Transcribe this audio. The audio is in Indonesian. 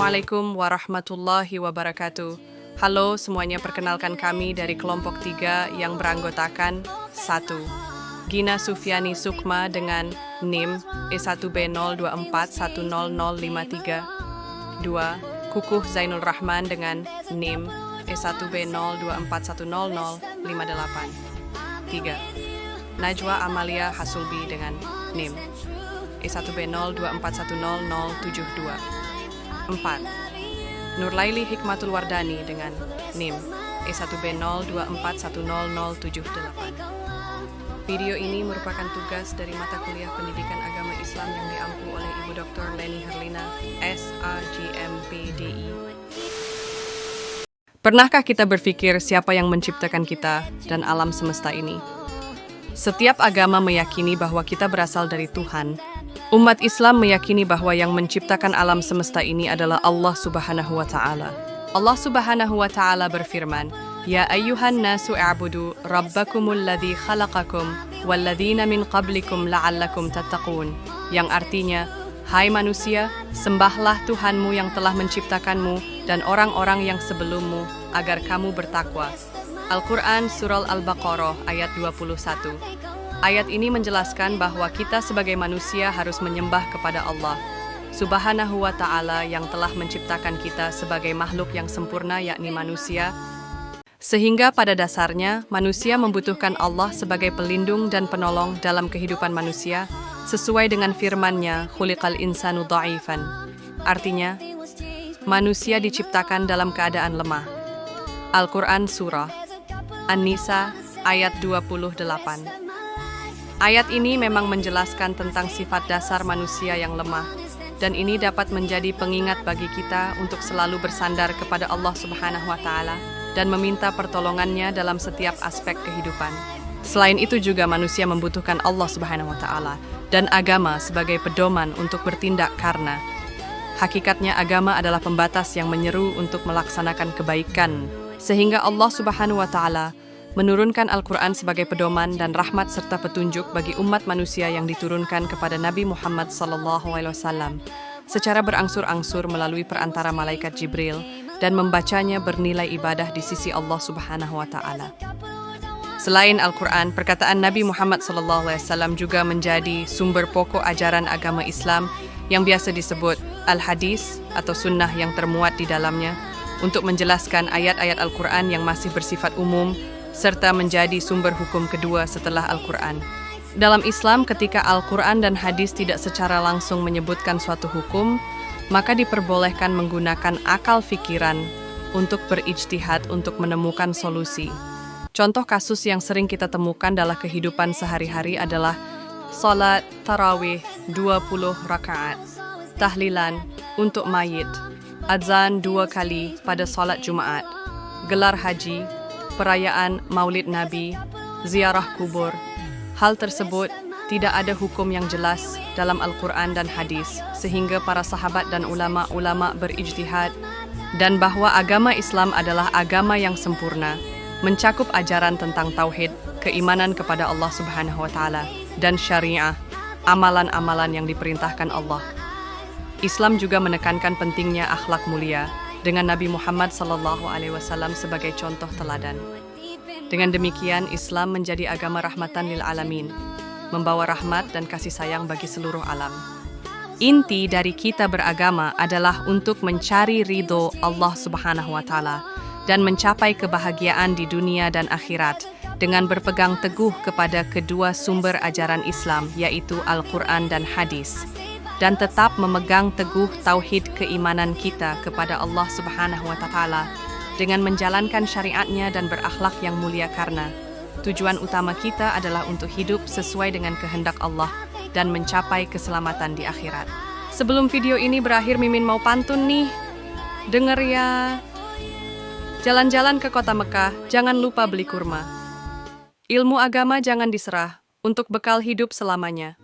Assalamualaikum warahmatullahi wabarakatuh. Halo semuanya, perkenalkan kami dari kelompok 3 yang beranggotakan 1. Gina Sufiani Sukma dengan NIM E1B024100532. 2. Zainul Rahman dengan NIM E1B0241058. 3. Najwa Amalia Hasulbi dengan NIM E1B0241072. 4. Nurlaili Hikmatul Wardani dengan NIM E1B0241078. Video ini merupakan tugas dari mata kuliah Pendidikan Agama Islam yang diampu oleh Ibu Dr. Leni Herlina, SAGMPDI. Pernahkah kita berpikir siapa yang menciptakan kita dan alam semesta ini? Setiap agama meyakini bahwa kita berasal dari Tuhan. Umat Islam meyakini bahwa yang menciptakan alam semesta ini adalah Allah Subhanahu wa Ta'ala. Allah Subhanahu wa Ta'ala berfirman, "Ya ayyuhan nasu i'budu rabbakumul ladzi khalaqakum walladzina min qablikum la'allakum tattaqun." Yang artinya, hai manusia, sembahlah Tuhanmu yang telah menciptakanmu dan orang-orang yang sebelummu agar kamu bertakwa. Al-Quran Surah Al-Baqarah ayat 21. Ayat ini menjelaskan bahwa kita sebagai manusia harus menyembah kepada Allah Subhanahu wa Ta'ala yang telah menciptakan kita sebagai makhluk yang sempurna, yakni manusia. Sehingga pada dasarnya, manusia membutuhkan Allah sebagai pelindung dan penolong dalam kehidupan manusia, sesuai dengan firman-Nya, "Khuliqal insanu dha'ifan." Artinya, manusia diciptakan dalam keadaan lemah. Al-Quran Surah An-Nisa ayat 28. Ayat ini memang menjelaskan tentang sifat dasar manusia yang lemah, dan ini dapat menjadi pengingat bagi kita untuk selalu bersandar kepada Allah Subhanahu wa Ta'ala dan meminta pertolongannya dalam setiap aspek kehidupan. Selain itu juga manusia membutuhkan Allah Subhanahu wa Ta'ala dan agama sebagai pedoman untuk bertindak, karena hakikatnya agama adalah pembatas yang menyeru untuk melaksanakan kebaikan, sehingga Allah Subhanahu wa Ta'ala menurunkan Al-Quran sebagai pedoman dan rahmat serta petunjuk bagi umat manusia yang diturunkan kepada Nabi Muhammad SAW secara berangsur-angsur melalui perantara malaikat Jibril, dan membacanya bernilai ibadah di sisi Allah Subhanahu wa Ta'ala. Selain Al-Quran, perkataan Nabi Muhammad SAW juga menjadi sumber pokok ajaran agama Islam yang biasa disebut Al-Hadis atau sunnah yang termuat di dalamnya, untuk menjelaskan ayat-ayat Al-Quran yang masih bersifat umum, serta menjadi sumber hukum kedua setelah Al-Quran. Dalam Islam, ketika Al-Quran dan hadis tidak secara langsung menyebutkan suatu hukum, maka diperbolehkan menggunakan akal fikiran untuk berijtihad untuk menemukan solusi. Contoh kasus yang sering kita temukan dalam kehidupan sehari-hari adalah salat tarawih 20 rakaat, tahlilan untuk mayit, adzan 2 kali pada salat Jumat, gelar haji, perayaan Maulid Nabi, ziarah kubur. Hal tersebut tidak ada hukum yang jelas dalam Al-Quran dan hadis, sehingga para sahabat dan ulama-ulama berijtihad, dan bahwa agama Islam adalah agama yang sempurna, mencakup ajaran tentang tauhid, keimanan kepada Allah Subhanahu wa Ta'ala, dan syariah, amalan-amalan yang diperintahkan Allah. Islam juga menekankan pentingnya akhlak mulia, dengan Nabi Muhammad SAW sebagai contoh teladan. Dengan demikian, Islam menjadi agama rahmatan lil alamin, membawa rahmat dan kasih sayang bagi seluruh alam. Inti dari kita beragama adalah untuk mencari ridho Allah Subhanahu wa Ta'ala dan mencapai kebahagiaan di dunia dan akhirat dengan berpegang teguh kepada kedua sumber ajaran Islam, yaitu Al-Quran dan hadis, dan tetap memegang teguh tauhid keimanan kita kepada Allah Subhanahu wa Ta'ala dengan menjalankan syariatnya dan berakhlak yang mulia, karena tujuan utama kita adalah untuk hidup sesuai dengan kehendak Allah dan mencapai keselamatan di akhirat. Sebelum video ini berakhir, Mimin mau pantun nih. Dengar ya. Jalan-jalan ke kota Mekah, jangan lupa beli kurma. Ilmu agama jangan diserah, untuk bekal hidup selamanya.